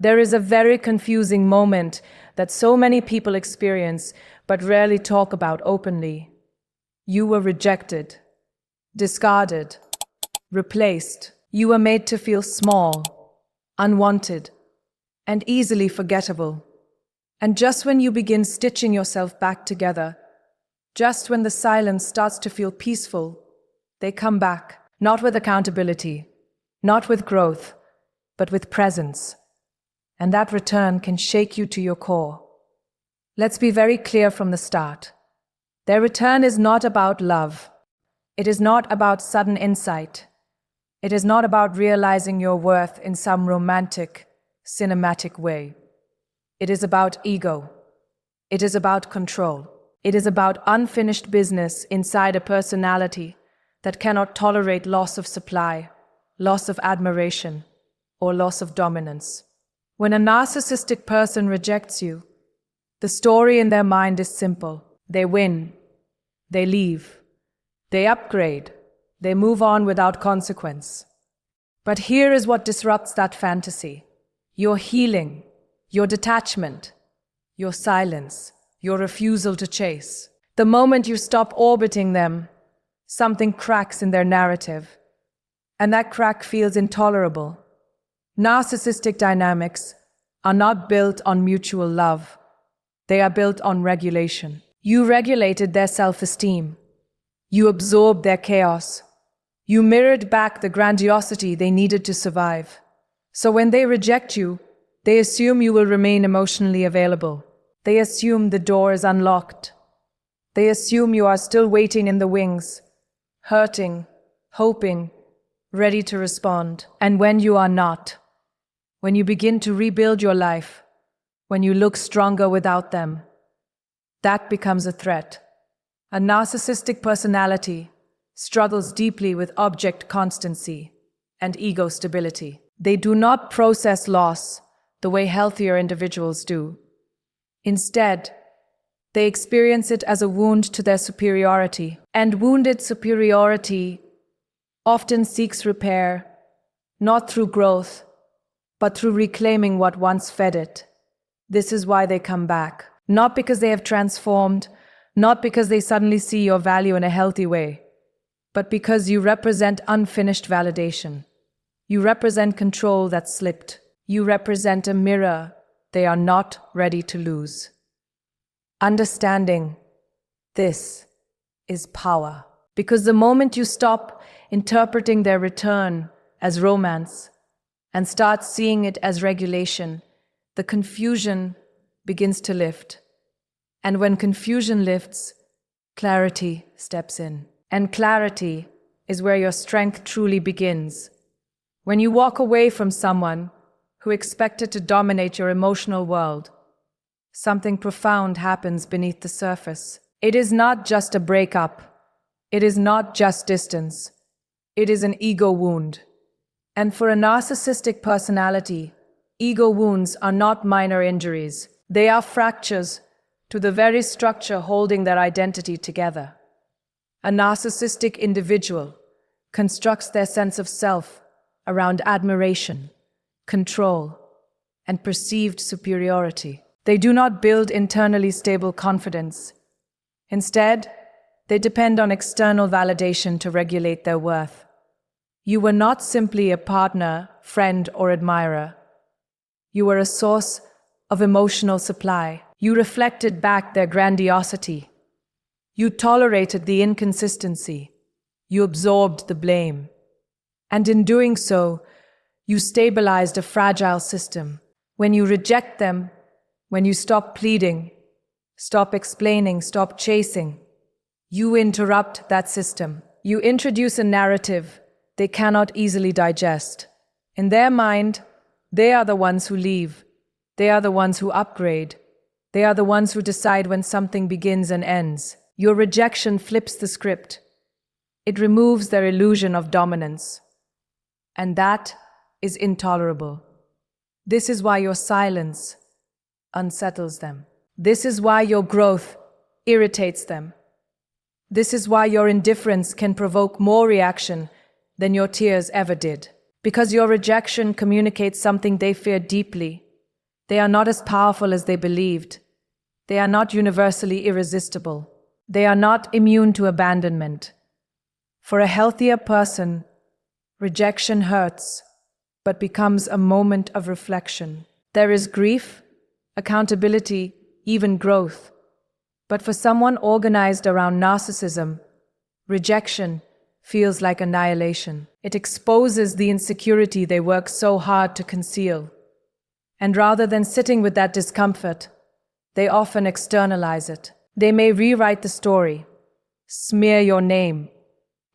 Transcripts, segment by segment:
There is a very confusing moment that so many people experience but rarely talk about openly. You were rejected, discarded, replaced. You were made to feel small, unwanted, and easily forgettable. And just when you begin stitching yourself back together, just when the silence starts to feel peaceful, they come back, not with accountability, not with growth, but with presence. And that return can shake you to your core. Let's be very clear from the start. Their return is not about love. It is not about sudden insight. It is not about realizing your worth in some romantic, cinematic way. It is about ego. It is about control. It is about unfinished business inside a personality that cannot tolerate loss of supply, loss of admiration, or loss of dominance. When a narcissistic person rejects you, the story in their mind is simple. They win. They leave. They upgrade. They move on without consequence. But here is what disrupts that fantasy. Your healing, your detachment, your silence, your refusal to chase. The moment you stop orbiting them, something cracks in their narrative. And that crack feels intolerable. Narcissistic dynamics are not built on mutual love. They are built on regulation. You regulated their self-esteem. You absorbed their chaos. You mirrored back the grandiosity they needed to survive. So when they reject you, they assume you will remain emotionally available. They assume the door is unlocked. They assume you are still waiting in the wings, hurting, hoping, ready to respond. And when you are not, when you begin to rebuild your life, when you look stronger without them, that becomes a threat. A narcissistic personality struggles deeply with object constancy and ego stability. They do not process loss the way healthier individuals do. Instead, they experience it as a wound to their superiority. And wounded superiority often seeks repair, not through growth, but through reclaiming what once fed it. This is why they come back. Not because they have transformed, not because they suddenly see your value in a healthy way, but because you represent unfinished validation. You represent control that slipped. You represent a mirror they are not ready to lose. Understanding this is power. Because the moment you stop interpreting their return as romance and start seeing it as regulation, the confusion begins to lift. And when confusion lifts, clarity steps in. And clarity is where your strength truly begins. When you walk away from someone who expected to dominate your emotional world, something profound happens beneath the surface. It is not just a breakup. It is not just distance. It is an ego wound. And for a narcissistic personality, ego wounds are not minor injuries. They are fractures to the very structure holding their identity together. A narcissistic individual constructs their sense of self around admiration, control, and perceived superiority. They do not build internally stable confidence. Instead, they depend on external validation to regulate their worth. You were not simply a partner, friend, or admirer. You were a source of emotional supply. You reflected back their grandiosity. You tolerated the inconsistency. You absorbed the blame. And in doing so, you stabilized a fragile system. When you reject them, when you stop pleading, stop explaining, stop chasing, you interrupt that system. You introduce a narrative they cannot easily digest. In their mind, they are the ones who leave. They are the ones who upgrade. They are the ones who decide when something begins and ends. Your rejection flips the script. It removes their illusion of dominance. And that is intolerable. This is why your silence unsettles them. This is why your growth irritates them. This is why your indifference can provoke more reaction than your tears ever did. Because your rejection communicates something they fear deeply. They are not as powerful as they believed. They are not universally irresistible. They are not immune to abandonment. For a healthier person, rejection hurts, but becomes a moment of reflection. There is grief, accountability, even growth. But for someone organized around narcissism, rejection feels like annihilation. It exposes the insecurity they work so hard to conceal. And rather than sitting with that discomfort, they often externalize it. They may rewrite the story, smear your name,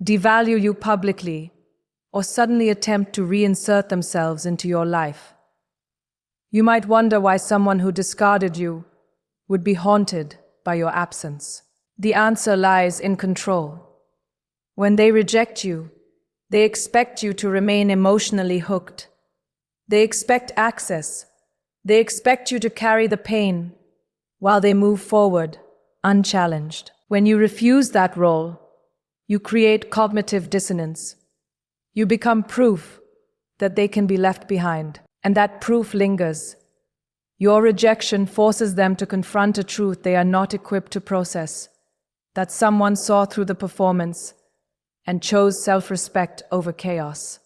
devalue you publicly, or suddenly attempt to reinsert themselves into your life. You might wonder why someone who discarded you would be haunted by your absence. The answer lies in control. When they reject you, they expect you to remain emotionally hooked. They expect access. They expect you to carry the pain while they move forward unchallenged. When you refuse that role, you create cognitive dissonance. You become proof that they can be left behind, and that proof lingers. Your rejection forces them to confront a truth they are not equipped to process, that someone saw through the performance and chose self-respect over chaos.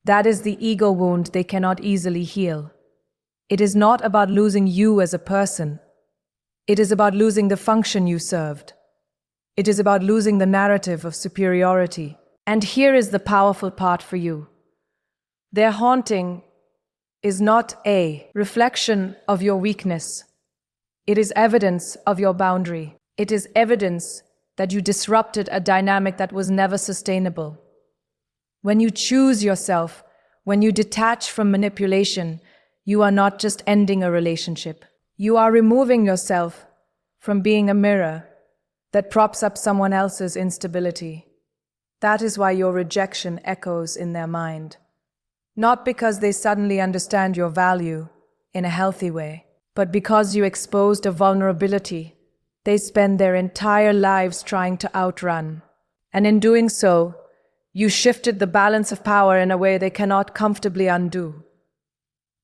That is the ego wound they cannot easily heal. It is not about losing you as a person. It is about losing the function you served. It is about losing the narrative of superiority. And here is the powerful part for you. Their haunting is not a reflection of your weakness. It is evidence of your boundary. It is evidence that you disrupted a dynamic that was never sustainable. When you choose yourself, when you detach from manipulation, you are not just ending a relationship. You are removing yourself from being a mirror that props up someone else's instability. That is why your rejection echoes in their mind. Not because they suddenly understand your value in a healthy way, but because you exposed a vulnerability they spend their entire lives trying to outrun. And in doing so, you shifted the balance of power in a way they cannot comfortably undo.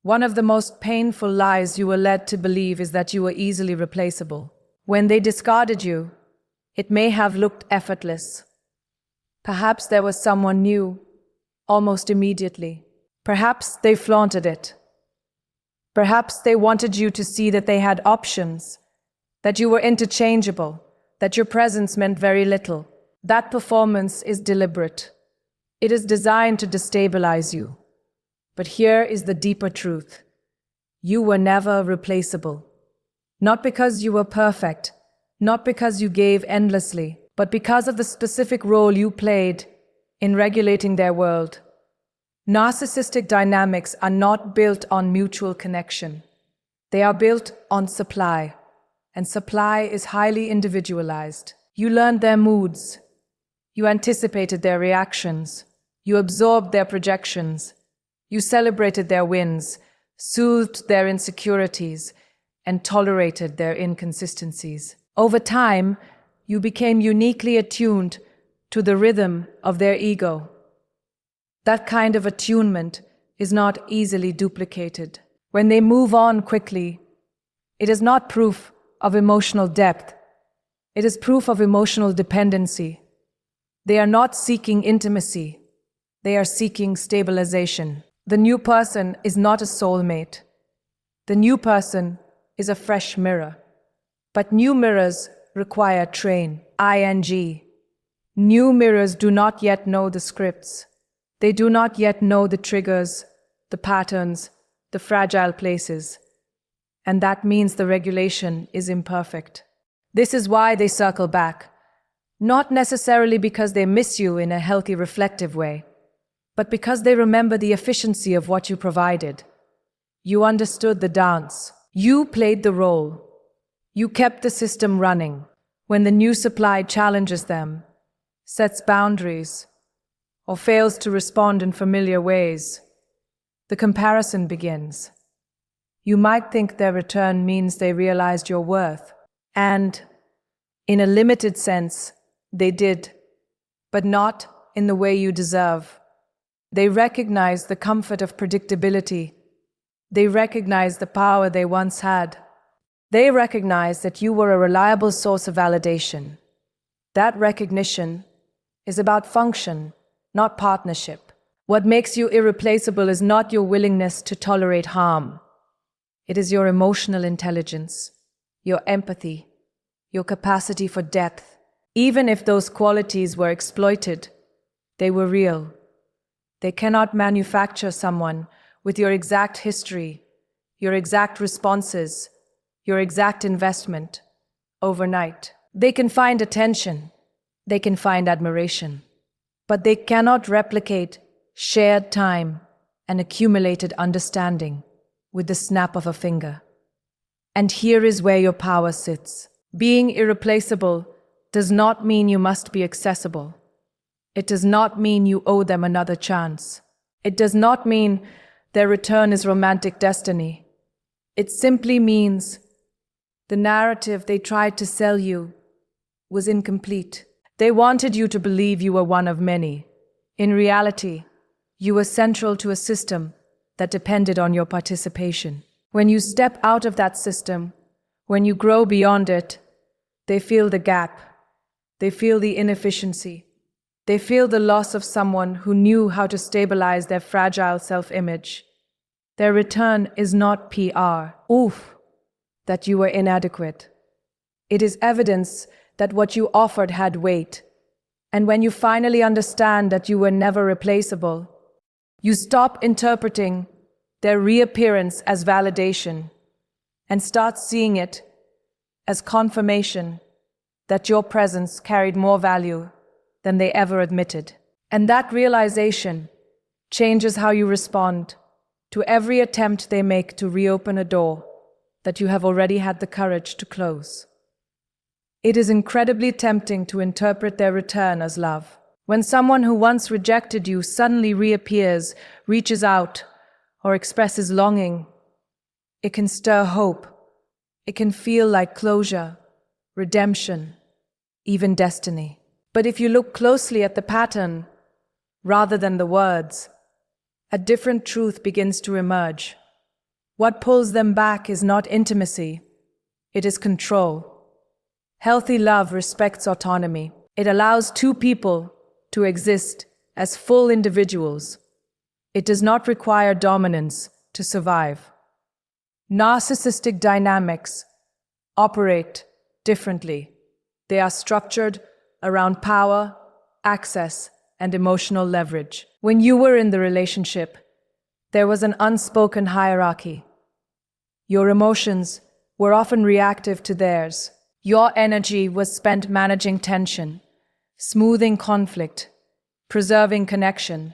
One of the most painful lies you were led to believe is that you were easily replaceable. When they discarded you, it may have looked effortless. Perhaps there was someone new, almost immediately. Perhaps they flaunted it. Perhaps they wanted you to see that they had options, that you were interchangeable, that your presence meant very little. That performance is deliberate. It is designed to destabilize you. But here is the deeper truth. You were never replaceable. Not because you were perfect, not because you gave endlessly, but because of the specific role you played in regulating their world. Narcissistic dynamics are not built on mutual connection. They are built on supply. And supply is highly individualized. You learned their moods. You anticipated their reactions. You absorbed their projections. You celebrated their wins, soothed their insecurities, and tolerated their inconsistencies. Over time, you became uniquely attuned to the rhythm of their ego. That kind of attunement is not easily duplicated. When they move on quickly, it is not proof of emotional depth. It is proof of emotional dependency. They are not seeking intimacy. They are seeking stabilization. The new person is not a soulmate. The new person is a fresh mirror. But new mirrors require train, ing. New mirrors do not yet know the scripts. They do not yet know the triggers, the patterns, the fragile places. And that means the regulation is imperfect. This is why they circle back. Not necessarily because they miss you in a healthy, reflective way, but because they remember the efficiency of what you provided. You understood the dance. You played the role. You kept the system running. When the new supply challenges them, sets boundaries, or fails to respond in familiar ways, the comparison begins. You might think their return means they realized your worth. And, in a limited sense, they did, but not in the way you deserve. They recognized the comfort of predictability, They recognize the power they once had. They recognize that you were a reliable source of validation. That recognition is about function, not partnership. What makes you irreplaceable is not your willingness to tolerate harm. It is your emotional intelligence, your empathy, your capacity for depth. Even if those qualities were exploited, they were real. They cannot manufacture someone with your exact history, your exact responses, your exact investment overnight. They can find attention, they can find admiration, but they cannot replicate shared time and accumulated understanding with the snap of a finger. And here is where your power sits. Being irreplaceable does not mean you must be accessible. It does not mean you owe them another chance. It does not mean their return is romantic destiny. It simply means the narrative they tried to sell you was incomplete. They wanted you to believe you were one of many. In reality, you were central to a system that depended on your participation. When you step out of that system, when you grow beyond it, they feel the gap. They feel the inefficiency. They feel the loss of someone who knew how to stabilize their fragile self-image. Their return is not PR. Oof, that you were inadequate. It is evidence that what you offered had weight. And when you finally understand that you were never replaceable, you stop interpreting their reappearance as validation and start seeing it as confirmation that your presence carried more value than they ever admitted. And that realization changes how you respond to every attempt they make to reopen a door that you have already had the courage to close. It is incredibly tempting to interpret their return as love. When someone who once rejected you suddenly reappears, reaches out, or expresses longing, it can stir hope. It can feel like closure, redemption, even destiny. But if you look closely at the pattern, rather than the words, a different truth begins to emerge. What pulls them back is not intimacy, it is control. Healthy love respects autonomy. It allows two people to exist as full individuals. It does not require dominance to survive. Narcissistic dynamics operate differently. They are structured around power, access, and emotional leverage. When you were in the relationship, there was an unspoken hierarchy. Your emotions were often reactive to theirs. Your energy was spent managing tension, smoothing conflict, preserving connection.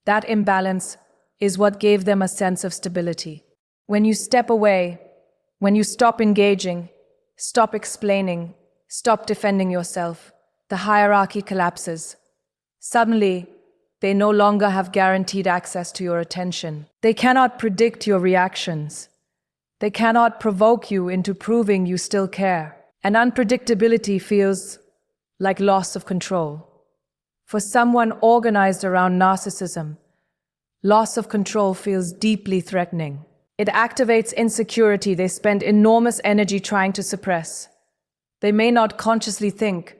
That imbalance is what gave them a sense of stability. When you step away, when you stop engaging, stop explaining, stop defending yourself, the hierarchy collapses. Suddenly, they no longer have guaranteed access to your attention. They cannot predict your reactions. They cannot provoke you into proving you still care. And unpredictability feels like loss of control. For someone organized around narcissism, loss of control feels deeply threatening. It activates insecurity they spend enormous energy trying to suppress. They may not consciously think,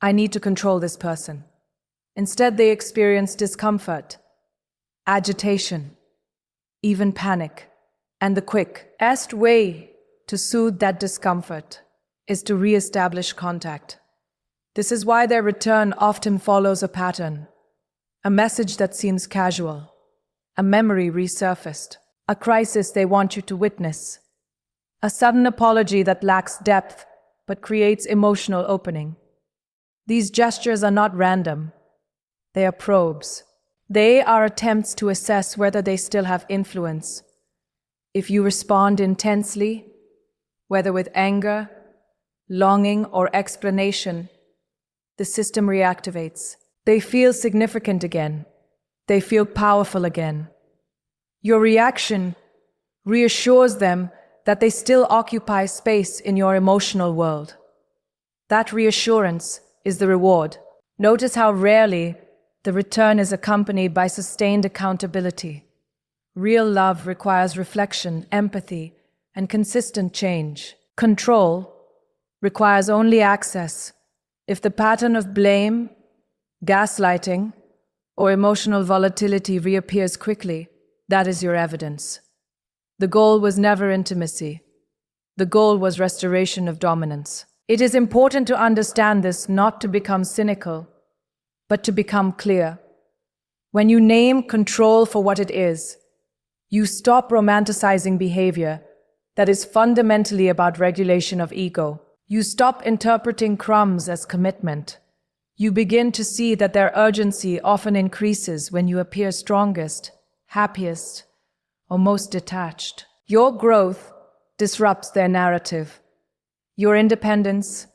I need to control this person. Instead, they experience discomfort, agitation, even panic. And the quickest way to soothe that discomfort is to re-establish contact. This is why their return often follows a pattern, a message that seems casual, a memory resurfaced, a crisis they want you to witness, a sudden apology that lacks depth but creates emotional opening. These gestures are not random. They are probes. They are attempts to assess whether they still have influence. If you respond intensely, whether with anger, longing, or explanation, the system reactivates. They feel significant again. They feel powerful again. Your reaction reassures them that they still occupy space in your emotional world. That reassurance is the reward. Notice how rarely the return is accompanied by sustained accountability. Real love requires reflection, empathy, and consistent change. Control requires only access. If the pattern of blame, gaslighting, or emotional volatility reappears quickly, that is your evidence. The goal was never intimacy. The goal was restoration of dominance. It is important to understand this, not to become cynical, but to become clear. When you name control for what it is, you stop romanticizing behavior that is fundamentally about regulation of ego. You stop interpreting crumbs as commitment. You begin to see that their urgency often increases when you appear strongest, happiest, or most detached. Your growth disrupts their narrative. Your independence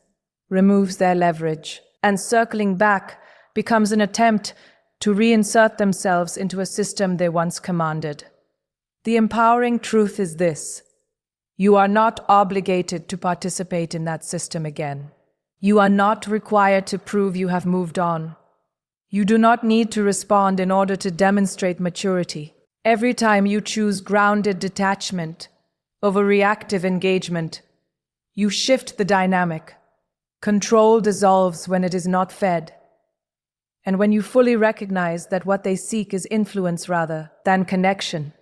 removes their leverage, and circling back becomes an attempt to reinsert themselves into a system they once commanded. The empowering truth is this: you are not obligated to participate in that system again. You are not required to prove you have moved on. You do not need to respond in order to demonstrate maturity. Every time you choose grounded detachment over reactive engagement, you shift the dynamic. Control dissolves when it is not fed. And when you fully recognize that what they seek is influence rather than connection,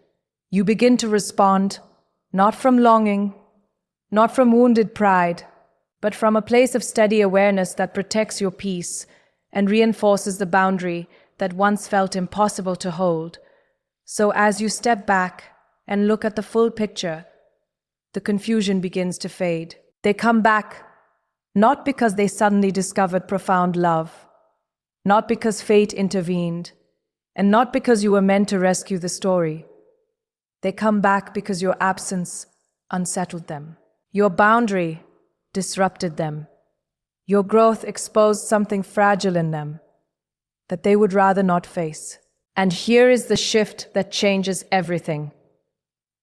you begin to respond not from longing, not from wounded pride, but from a place of steady awareness that protects your peace and reinforces the boundary that once felt impossible to hold. So as you step back and look at the full picture, the confusion begins to fade. They come back not because they suddenly discovered profound love, not because fate intervened, and not because you were meant to rescue the story. They come back because your absence unsettled them. Your boundary disrupted them. Your growth exposed something fragile in them that they would rather not face. And here is the shift that changes everything.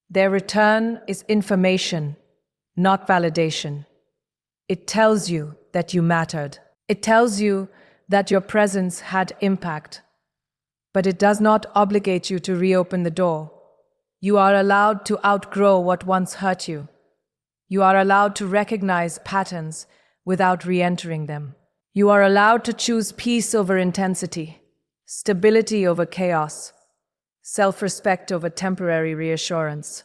Their return is information, not validation. It tells you that you mattered. It tells you that your presence had impact. But it does not obligate you to reopen the door. You are allowed to outgrow what once hurt you. You are allowed to recognize patterns without re-entering them. You are allowed to choose peace over intensity, stability over chaos, self-respect over temporary reassurance.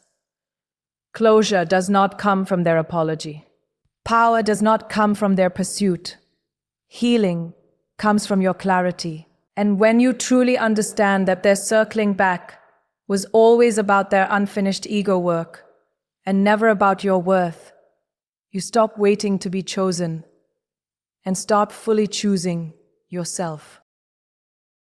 Closure does not come from their apology. Power does not come from their pursuit. Healing comes from your clarity. And when you truly understand that their circling back was always about their unfinished ego work and never about your worth, you stop waiting to be chosen and stop fully choosing yourself.